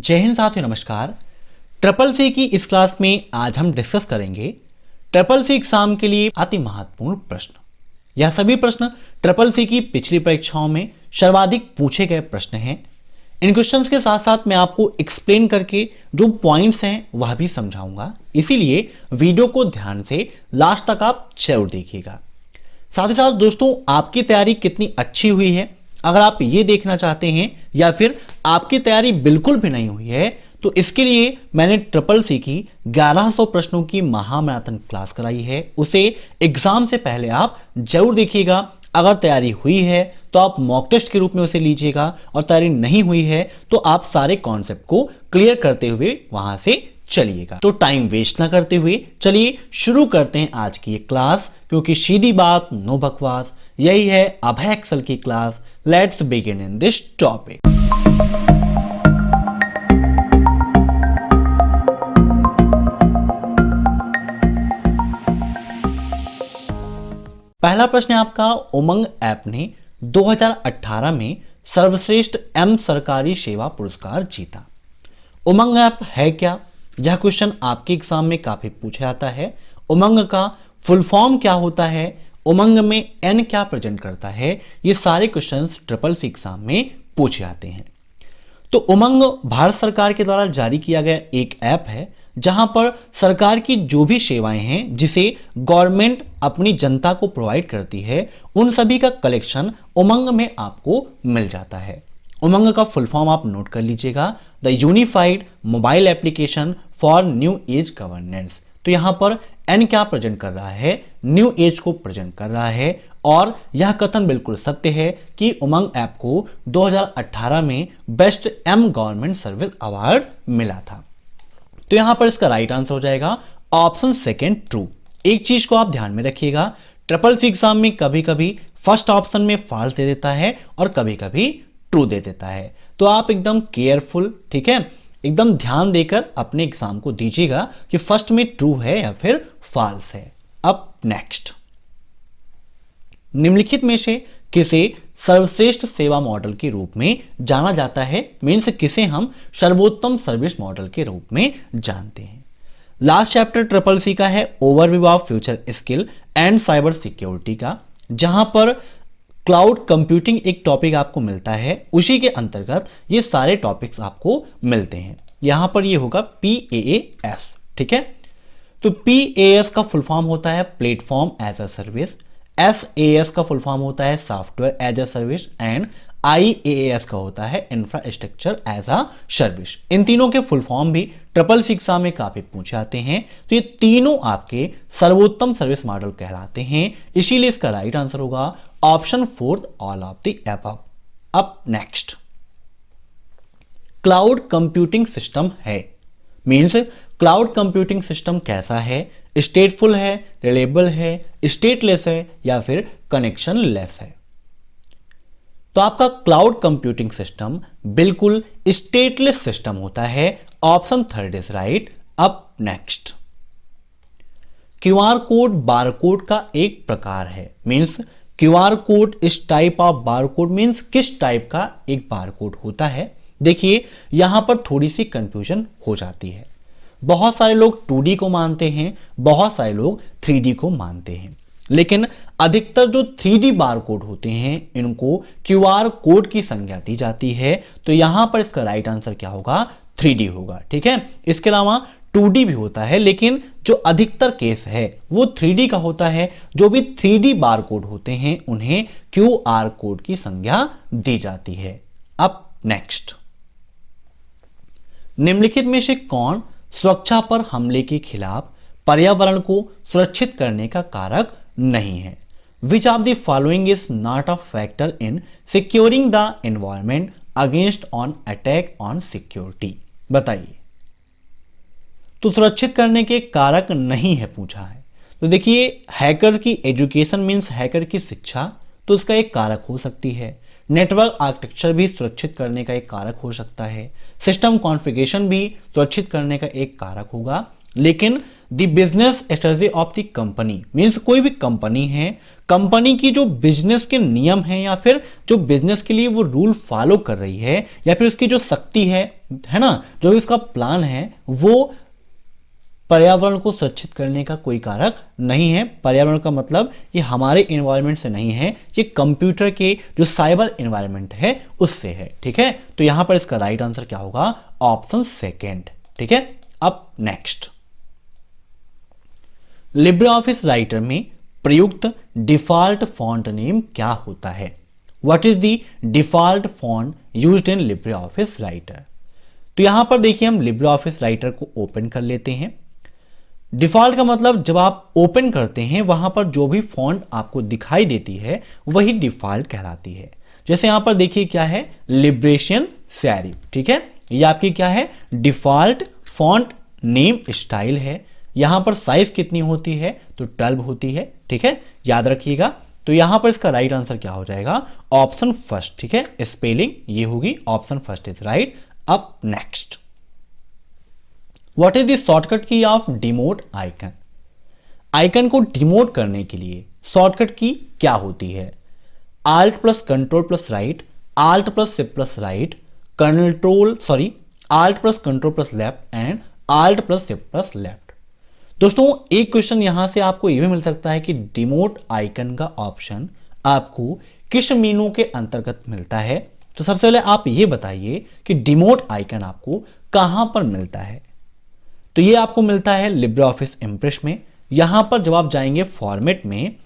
जय हिंद साथियों, नमस्कार। ट्रिपल सी की इस क्लास में आज हम डिस्कस करेंगे ट्रिपल सी एग्जाम के लिए अति महत्वपूर्ण प्रश्न। यह सभी प्रश्न ट्रिपल सी की पिछली परीक्षाओं में सर्वाधिक पूछे गए प्रश्न हैं। इन क्वेश्चंस के साथ साथ मैं आपको एक्सप्लेन करके जो पॉइंट्स हैं वह भी समझाऊंगा, इसीलिए वीडियो को ध्यान से लास्ट तक आप जरूर देखिएगा। साथ ही साथ दोस्तों, आपकी तैयारी कितनी अच्छी हुई है अगर आप ये देखना चाहते हैं या फिर आपकी तैयारी बिल्कुल भी नहीं हुई है तो इसके लिए मैंने ट्रिपल सी की 1100 प्रश्नों की महामैराथन क्लास कराई है। उसे एग्जाम से पहले आप जरूर देखिएगा। अगर तैयारी हुई है तो आप मॉक टेस्ट के रूप में उसे लीजिएगा और तैयारी नहीं हुई है तो आप सारे कॉन्सेप्ट को क्लियर करते हुए वहां से चलिएगा। तो टाइम वेस्ट ना करते हुए चलिए शुरू करते हैं आज की ये क्लास, क्योंकि सीधी बात नो बकवास, यही है अभय एक्सेल की class. Let's begin in this topic. पहला प्रश्न है आपका, उमंग ऐप ने 2018 में सर्वश्रेष्ठ एम सरकारी सेवा पुरस्कार जीता। उमंग ऐप है क्या? यह क्वेश्चन आपके एग्जाम में काफी पूछा जाता है। उमंग का फुल फॉर्म क्या होता है, उमंग में एन क्या प्रेजेंट करता है, ये सारे क्वेश्चंस ट्रिपल सी एग्जाम में पूछे जाते हैं। तो उमंग भारत सरकार के द्वारा जारी किया गया एक ऐप है जहां पर सरकार की जो भी सेवाएं हैं जिसे गवर्नमेंट अपनी जनता को प्रोवाइड करती है उन सभी का कलेक्शन उमंग में आपको मिल जाता है। उमंग का फुल फॉर्म आप नोट कर लीजिएगा, the unified mobile application for new age governance. तो यहां पर एन क्या प्रेजेंट कर रहा है, न्यू एज को प्रेजेंट कर रहा है। और यह कथन बिल्कुल सत्य है कि उमंग ऐप को 2018 में best M government service award मिला था। तो यहां पर इसका राइट आंसर हो जाएगा ऑप्शन सेकेंड, ट्रू। एक चीज को आप ध्यान में रखिएगा, ट्रिपल सी एग्जाम में कभी कभी फर्स्ट ऑप्शन में फॉल्स दे देता है और कभी कभी ट्रू दे देता है। तो आप एकदम केयरफुल, ठीक है, एकदम ध्यान देकर अपने एग्जाम को दीजिएगा कि फर्स्ट में ट्रू है या फिर फॉल्स है। अब नेक्स्ट, निम्नलिखित में से किसे सर्वश्रेष्ठ सेवा मॉडल के रूप में जाना जाता है, मीन्स किसे हम सर्वोत्तम सर्विस मॉडल के रूप में जानते हैं। लास्ट चैप्टर ट्रिपल सी का है overview of future skill and cyber security का, जहां पर क्लाउड कंप्यूटिंग एक टॉपिक आपको मिलता है, उसी के अंतर्गत ये सारे टॉपिक्स आपको मिलते हैं। यहां पर ये होगा PaaS, ठीक है। तो PaaS का फुल फॉर्म होता है platform as a service, SaaS का फुल फॉर्म होता है software as a service and IaaS का होता है इंफ्रास्ट्रक्चर एज अ सर्विस। इन तीनों के फुल फॉर्म भी ट्रिपल सी एग्जाम में काफी पूछे जाते हैं। तो ये तीनों आपके सर्वोत्तम सर्विस मॉडल कहलाते हैं, इसीलिए इसका राइट आंसर होगा option fourth, all of the above. अब नेक्स्ट, क्लाउड कंप्यूटिंग सिस्टम है, मीन्स क्लाउड कंप्यूटिंग सिस्टम कैसा है, स्टेटफुल है, रिलेबल है, स्टेटलेस है या फिर कनेक्शन लेस है। तो आपका क्लाउड कंप्यूटिंग सिस्टम बिल्कुल स्टेटलेस सिस्टम होता है, ऑप्शन थर्ड इज राइट। अब नेक्स्ट, क्यूआर कोड बारकोड का एक प्रकार है, मीन्स क्यूआर कोड इस टाइप ऑफ बारकोड, मीन्स किस टाइप का एक बारकोड होता है। देखिए यहां पर थोड़ी सी कंफ्यूजन हो जाती है। बहुत सारे लोग 2D को मानते हैं, बहुत सारे लोग 3D को मानते हैं, लेकिन अधिकतर जो 3D बारकोड होते हैं इनको क्यूआर कोड की संज्ञा दी जाती है। तो यहां पर इसका राइट आंसर क्या होगा, 3D होगा, ठीक है। इसके अलावा 2D भी होता है, लेकिन जो अधिकतर केस है वो 3D का होता है। जो भी 3D बारकोड होते हैं उन्हें क्यूआर कोड की संज्ञा दी जाती है। अब नेक्स्ट, निम्नलिखित में से कौन सुरक्षा पर हमले के खिलाफ पर्यावरण को सुरक्षित करने का कारक नहीं है? Which of the following is not a factor in securing the environment against on attack on security? बताइए। तो सुरक्षित करने के कारक नहीं है पूछा है। तो देखिए, हैकर की एजुकेशन मीन्स हैकर की शिक्षा, तो इसका एक कारक हो सकती है। नेटवर्क आर्किटेक्चर भी सुरक्षित करने का एक कारक हो सकता है। सिस्टम कॉन्फ़िगरेशन भी सुरक्षित करने का एक कारक होगा। लेकिन the business strategy of the company means कोई भी कंपनी है, कंपनी की जो बिजनेस के नियम हैं या फिर जो बिजनेस के लिए वो रूल फॉलो कर रही है या फिर उसकी जो शक्ति है ना, जो इसका प्लान है वो पर्यावरण को सुरक्षित करने का कोई कारक नहीं है। पर्यावरण का मतलब ये हमारे एनवायरनमेंट से नहीं है, ये कंप्यूटर के जो साइबर एनवायरनमेंट है उससे है। ठीक है, तो यहां पर इसका राइट आंसर क्या होगा? Option second. ठीक है, अब नेक्स्ट, लिब्रे ऑफिस राइटर में प्रयुक्त डिफॉल्ट फॉन्ट नेम क्या होता है? What is the default font used in Libre office writer? तो यहां पर देखिए हम लिब्रे ऑफिस राइटर को ओपन कर लेते हैं। डिफॉल्ट का मतलब जब आप ओपन करते हैं वहां पर जो भी फॉन्ट आपको दिखाई देती है वही डिफॉल्ट कहलाती है। जैसे यहां पर देखिए क्या है, लिब्रेशन सेरिफ। ठीक है, ये आपकी क्या है? डिफॉल्ट फॉन्ट नेम स्टाइल है। यहां पर साइज कितनी होती है? तो 12 होती है। ठीक है, याद रखिएगा। तो यहां पर इसका राइट आंसर क्या हो जाएगा? Option first. ठीक है, स्पेलिंग ये होगी, ऑप्शन फर्स्ट इज राइट। अब next, what is the shortcut की ऑफ डिमोट आइकन? आइकन को डिमोट करने के लिए शॉर्टकट की क्या होती है? Alt plus control plus right, alt plus shift plus right, alt plus control plus left and alt plus shift plus left. दोस्तों एक क्वेश्चन यहां से आपको यह भी मिल सकता है कि डिमोट आइकन का ऑप्शन आपको किस मेनू के अंतर्गत मिलता है? तो सबसे पहले आप ये बताइए कि डिमोट आइकन आपको कहां पर मिलता है? तो ये आपको मिलता है लिब्रे ऑफिस इंप्रेस में। यहां पर जब आप जाएंगे फॉर्मेट में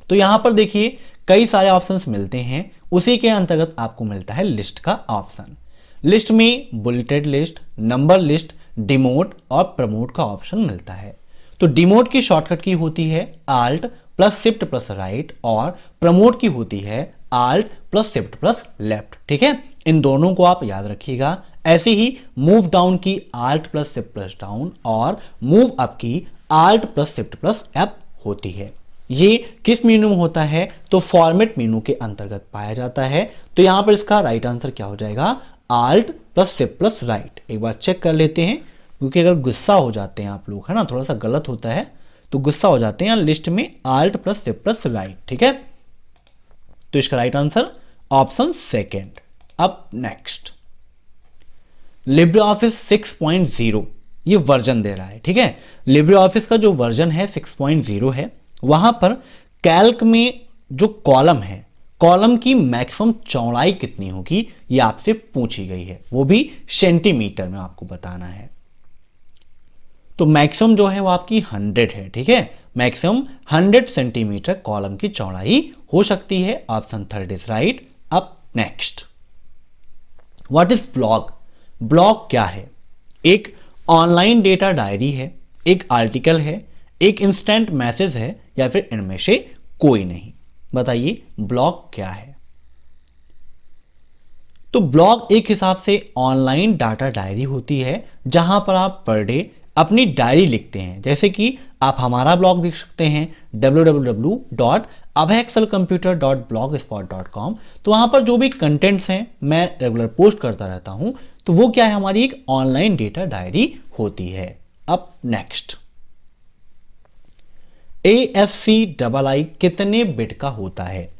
तो यहां पर देखिए कई सारे ऑप्शंस मिलते हैं, उसी के अंतर्गत आपको मिलता है लिस्ट का ऑप्शन। लिस्ट में bulleted list, number list, demote और प्रमोट का ऑप्शन मिलता है। तो डिमोट की शॉर्टकट की होती है alt plus shift plus right और प्रमोट की होती है alt plus shift plus left. ठीक है, इन दोनों को आप याद रखिएगा। ऐसे ही मूव डाउन की alt plus shift plus down और मूव अप की alt plus shift plus up होती है। ये किस मेनू में होता है? तो फॉर्मेट मेनू के अंतर्गत पाया जाता है। तो यहां पर इसका राइट आंसर क्या हो जाएगा? Alt plus shift plus right. एक बार चेक कर लेते हैं, क्योंकि अगर गुस्सा हो जाते हैं आप लोग, है ना, थोड़ा सा गलत होता है तो गुस्सा हो जाते हैं, लिस्ट में alt plus shift plus right. ठीक है, तो इसका राइट आंसर ऑप्शन सेकेंड। अब नेक्स्ट, लिब्रे ऑफिस 6.0 ये वर्जन दे रहा है। ठीक है, लिब्रे ऑफिस का जो वर्जन है 6.0 है, वहां पर कैल्क में जो कॉलम है, कॉलम की मैक्सिमम चौड़ाई कितनी होगी ये आपसे पूछी गई है, वो भी सेंटीमीटर में आपको बताना है। तो मैक्सिमम जो है वो आपकी 100 है। ठीक है, मैक्सिमम 100 सेंटीमीटर कॉलम की चौड़ाई हो सकती है। Option third is right. अब next, what is blog? Blog क्या है? एक ऑनलाइन डेटा डायरी है, एक आर्टिकल है, एक इंस्टेंट मैसेज है या फिर इनमें से कोई नहीं? बताइए ब्लॉग क्या है? तो ब्लॉग एक हिसाब से ऑनलाइन डाटा डायरी होती है जहां पर आप पर डे अपनी डायरी लिखते हैं। जैसे कि आप हमारा ब्लॉग देख सकते हैं www.abhaexcelcomputer.blogspot.com। तो वहां पर जो भी कंटेंट्स हैं मैं रेगुलर पोस्ट करता रहता हूं, तो वो क्या है? हमारी एक ऑनलाइन डेटा डायरी होती है। अब नेक्स्ट, ASCII कितने बिट का होता है?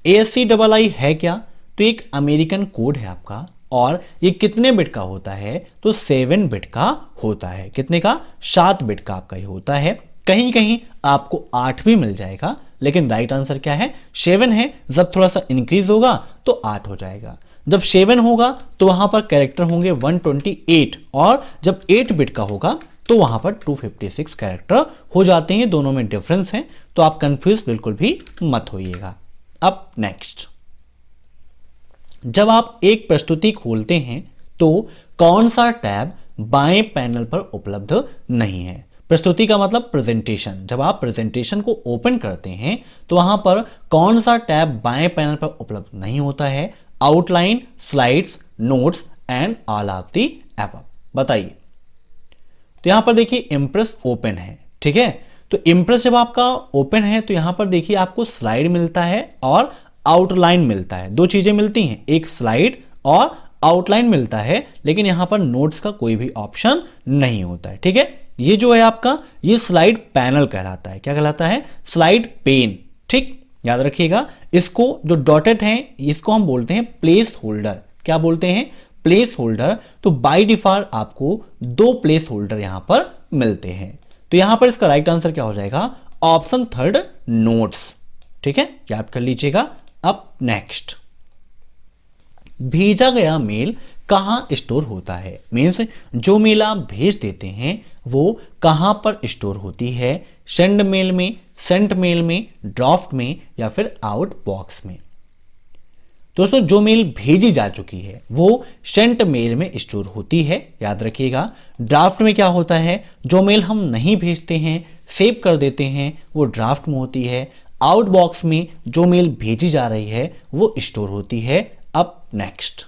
ASCII है क्या? तो एक अमेरिकन कोड है आपका, और ये कितने बिट का होता है? तो 7 बिट का होता है। कितने का? 7 बिट का आपका ये होता है। कहीं कहीं आपको 8 भी मिल जाएगा, लेकिन राइट आंसर क्या है? 7 है। जब थोड़ा सा इंक्रीज होगा तो 8 हो जाएगा। जब 7 होगा तो वहां पर कैरेक्टर होंगे 128, और जब 8 बिट का होगा तो वहां पर 256 कैरेक्टर हो जाते हैं। दोनों में डिफरेंस है, तो आप कंफ्यूज बिल्कुल भी मत होइएगा। अब नेक्स्ट, जब आप एक प्रस्तुति खोलते हैं तो कौन सा टैब बाएं पैनल पर उपलब्ध नहीं है? प्रस्तुति का मतलब प्रेजेंटेशन। जब आप प्रेजेंटेशन को ओपन करते हैं तो वहां पर कौन सा टैब बाएं पैनल पर उपलब्ध नहीं होता है? Outline, slides, notes and all of the above. बताइए। तो यहां पर देखिए इंप्रेस ओपन है। ठीक है, तो इंप्रेस जब आपका ओपन है तो यहां पर देखिए आपको स्लाइड मिलता है और आउटलाइन मिलता है। दो चीजें मिलती हैं, एक स्लाइड और आउटलाइन मिलता है, लेकिन यहां पर नोट्स का कोई भी ऑप्शन नहीं होता है। ठीक है, ये जो है आपका ये स्लाइड पैनल कहलाता है। क्या कहलाता है? Slide pane. ठीक, याद रखिएगा। इसको जो डॉटेड है इसको हम बोलते हैं प्लेस होल्डर। क्या बोलते हैं? Place holder. तो बाय डिफॉल्ट आपको 2 प्लेस होल्डर यहां पर मिलते हैं। तो यहां पर इसका राइट आंसर क्या हो जाएगा? Option third, notes. ठीक है, याद कर लीजिएगा। अब नेक्स्ट, भेजा गया मेल कहां स्टोर होता है? मीन्स जो मेल आप भेज देते हैं वो कहां पर स्टोर होती है? सेंड मेल में, सेंट मेल में, ड्राफ्ट में या फिर आउट बॉक्स में? दोस्तों, जो मेल भेजी जा चुकी है वो सेंट मेल में स्टोर होती है, याद रखिएगा। ड्राफ्ट में क्या होता है? जो मेल हम नहीं भेजते हैं, सेव कर देते हैं, वो ड्राफ्ट में होती है। आउट बॉक्स में जो मेल भेजी जा रही है वो स्टोर होती है। अब नेक्स्ट,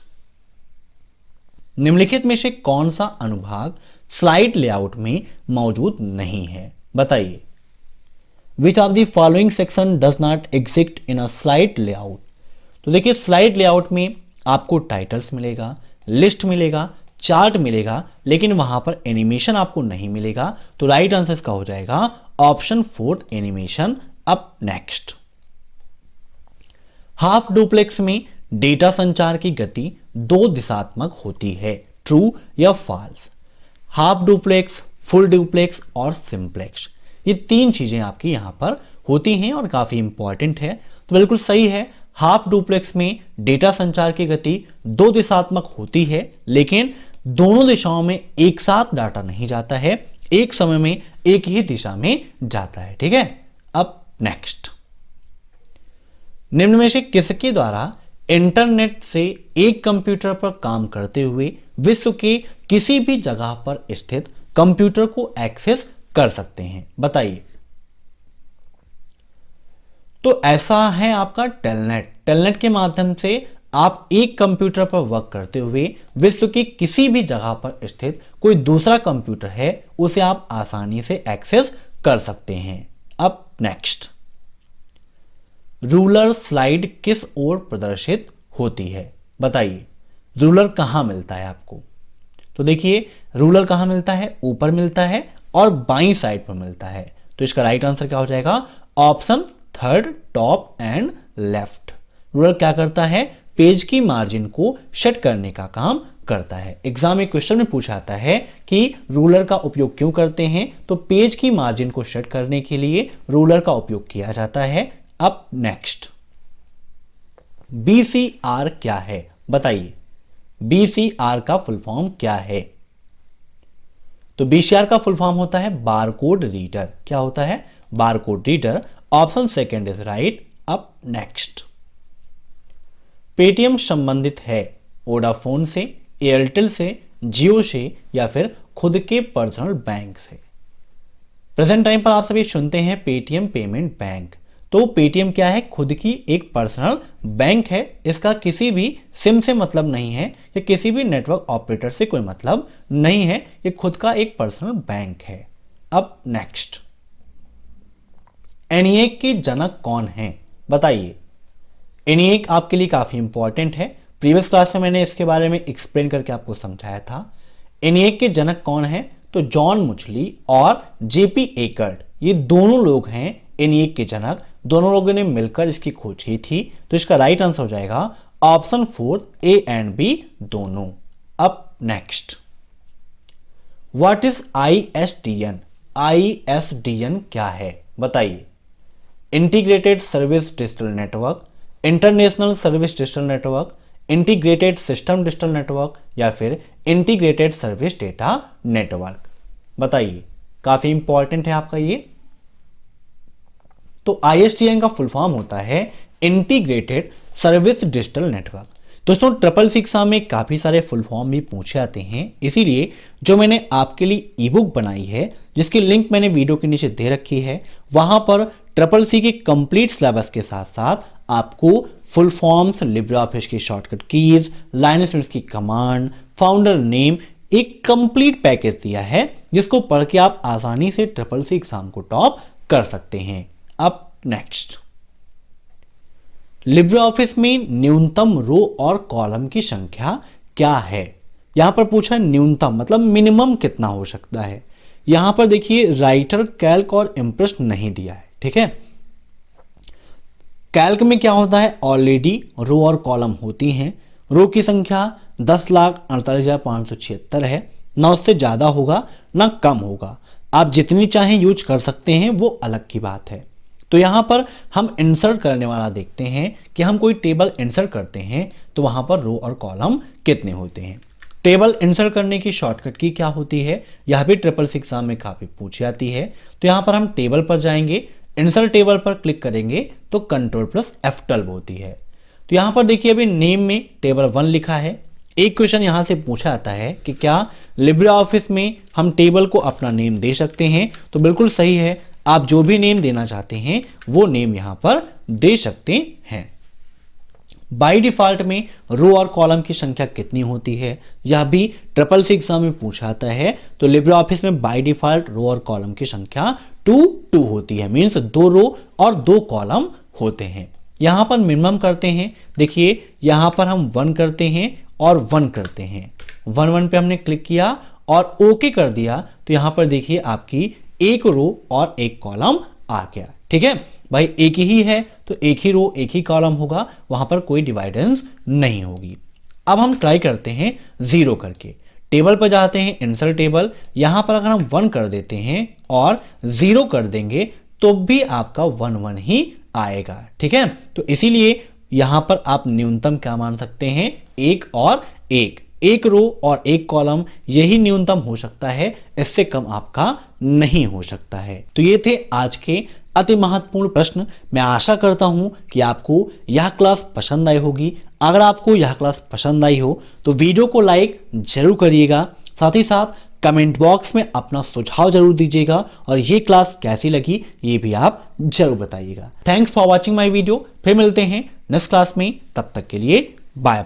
निम्नलिखित में से कौन सा अनुभाग स्लाइड लेआउट में मौजूद नहीं है? बताइए। Which of the following section does not exist in a slide layout? तो देखिए, स्लाइड लेआउट में आपको टाइटल्स मिलेगा, लिस्ट मिलेगा, चार्ट मिलेगा, लेकिन वहां पर एनिमेशन आपको नहीं मिलेगा। तो राइट आंसर इसका हो जाएगा ऑप्शन 4, एनिमेशन। अब नेक्स्ट, हाफ डुप्लेक्स में डेटा संचार की गति 2 दिशात्मक होती है, ट्रू या false? Half duplex, full duplex और सिंप्लेक्स, ये 3 चीजें आपकी यहां पर होती हैं और काफी इंपॉर्टेंट है। तो बिल्कुल सही है, हाफ डुप्लेक्स में डेटा संचार की गति 2 दिशात्मक होती है, लेकिन दोनों दिशाओं में एक साथ डाटा नहीं जाता है, एक समय में एक ही दिशा में जाता है। ठीक है, अब नेक्स्ट, निम्न में से किसके द्वारा इंटरनेट से एक कंप्यूटर पर काम करते हुए विश्व के किसी भी जगह पर स्थित कंप्यूटर को एक्सेस कर सकते हैं? बताइए। तो ऐसा है आपका टेलनेट। टेलनेट के माध्यम से आप एक कंप्यूटर पर वर्क करते हुए विश्व की किसी भी जगह पर स्थित कोई दूसरा कंप्यूटर है उसे आप आसानी से एक्सेस कर सकते हैं। अब नेक्स्ट, रूलर स्लाइड किस ओर प्रदर्शित होती है? बताइए। रूलर कहां मिलता है आपको? तो देखिए, रूलर कहां मिलता है? ऊपर मिलता है और बाईं साइड पर मिलता है। तो इसका राइट आंसर क्या हो जाएगा? Option third, top and left. Ruler क्या करता है? पेज की मार्जिन को सेट करने का काम करता है। एग्जाम में क्वेश्चन में पूछा जाता है कि रूलर का उपयोग क्यों करते हैं? तो पेज की मार्जिन को सेट करने के लिए रूलर का उपयोग किया जाता है। अब नेक्स्ट, बीसीआर क्या है? बताइए। बीसीआर का फुल फॉर्म क्या है? तो बीसीआर का फुल फॉर्म होता है बारकोड रीडर। क्या होता है? Barcode reader. Option second is right. अब नेक्स्ट, पेटीएम संबंधित है वोडाफोन से, एयरटेल से, जियो से या फिर खुद के पर्सनल बैंक से? प्रेजेंट टाइम पर आप सभी सुनते हैं पेटीएम पेमेंट बैंक। तो पेटीएम क्या है? खुद की एक पर्सनल बैंक है। इसका किसी भी सिम से मतलब नहीं है या किसी भी नेटवर्क ऑपरेटर से कोई मतलब नहीं है, ये खुद का एक पर्सनल बैंक है। अब नेक्स्ट, एनिएक के जनक कौन है? बताइए। एनिएक आपके लिए काफी इंपॉर्टेंट है, प्रीवियस क्लास में मैंने इसके बारे में एक्सप्लेन करके आपको समझाया था। एनिएक के जनक कौन है? तो जॉन मुचली और जेपी एकर्ट, ये दोनों लोग हैं एनिएक के जनक। दोनों लोगों ने मिलकर इसकी खोज की थी। तो इसका राइट आंसर हो जाएगा ऑप्शन 4, ए एंड बी दोनों। अब next, what is ISDN? ISDN क्या है? बताइए। Integrated service digital network, international service digital network, integrated system digital network या फिर इंटीग्रेटेड सर्विस डेटा नेटवर्क? बताइए। काफी इंपॉर्टेंट है आपका ये। तो ISDN का फुल फॉर्म होता है इंटीग्रेटेड सर्विस डिजिटल नेटवर्क। दोस्तों, ट्रिपल सी एग्जाम में काफी सारे फुल फॉर्म भी पूछे जाते हैं, इसीलिए जो मैंने आपके लिए ई बुक बनाई है जिसकी लिंक मैंने वीडियो के नीचे दे रखी है, वहां पर ट्रिपल सी के कंप्लीट सिलेबस के साथ साथ आपको फुल फॉर्म्स, लिब्रे ऑफिस की शॉर्टकट कीज, लाइनस की कमांड, फाउंडर नेम, एक कंप्लीट पैकेज दिया है जिसको पढ़ के आप आसानी से ट्रिपल सी एग्जाम को टॉप कर सकते हैं। अब नेक्स्ट, लिब्रे ऑफिस में न्यूनतम रो और कॉलम की संख्या क्या है। यहाँ पर पूछा है न्यूनतम, मतलब मिनिमम कितना हो सकता है। यहाँ पर देखिए राइटर, कैल्क और इम्प्रेस नहीं दिया है, ठीक है। कैल्क में क्या होता है, ऑलरेडी रो और कॉलम होती हैं। रो की संख्या 10,48,576 है, ना उससे ज़्यादा होगा ना कम होगा। आप जितनी चाहें यूज कर सकते हैं, वो अलग की बात है। तो यहाँ पर हम इंसर्ट करने वाला देखते हैं कि हम कोई टेबल इंसर्ट करते हैं तो वहाँ पर रो और कॉलम कितने होते हैं। टेबल इंसर्ट करने की शॉर्टकट की क्या होती है, यह भी ट्रिपल सी एग्जाम में काफ़ी पूछी जाती है। तो यहाँ पर हम टेबल पर जाएंगे, इंसर्ट टेबल पर क्लिक करेंगे तो Ctrl+F12 होती है। तो यहाँ पर देखिए अभी नेम में टेबल 1 लिखा है। एक क्वेश्चन यहाँ से पूछा जाता है कि क्या लिब्रे ऑफिस में हम टेबल को अपना नेम दे सकते हैं, तो बिल्कुल सही है, आप जो भी नेम देना चाहते हैं वो नेम यहाँ पर दे सकते हैं। बाय डिफॉल्ट में रो और कॉलम की संख्या कितनी होती है, यह भी ट्रिपल सी एग्जाम में पूछा जाता है। तो लिब्रे ऑफिस में बाय डिफॉल्ट रो और कॉलम की संख्या 2 होती है, मीन्स 2 रो और 2 कॉलम होते हैं। यहाँ पर मिनिमम करते हैं, देखिए यहाँ पर हम 1 करते हैं और 1 करते हैं। 1 पे हमने क्लिक किया और ओके कर दिया, तो यहाँ पर देखिए आपकी एक रो और एक कॉलम आ गया, ठीक है भाई। एक ही है तो एक ही रो एक ही कॉलम होगा, वहां पर कोई डिवाइडेंस नहीं होगी। अब हम ट्राई करते हैं 0 करके। टेबल पर जाते हैं, इंसर्ट टेबल, यहां पर अगर हम 1 कर देते हैं और 0 कर देंगे तो भी आपका 1 ही आएगा, ठीक है। तो इसीलिए यहां पर आप न्यूनतम क्या मान सकते हैं, 1 और 1, एक रो और एक कॉलम, यही न्यूनतम हो सकता है, इससे कम आपका नहीं हो सकता है। तो ये थे आज के अति महत्वपूर्ण प्रश्न। मैं आशा करता हूं कि आपको यह क्लास पसंद आई होगी। अगर आपको यह क्लास पसंद आई हो तो वीडियो को लाइक जरूर करिएगा, साथ ही साथ कमेंट बॉक्स में अपना सुझाव जरूर दीजिएगा और ये क्लास कैसी लगी ये भी आप जरूर बताइएगा। Thanks for watching my video. फिर मिलते हैं नेक्स्ट क्लास में, तब तक के लिए बाय बाय।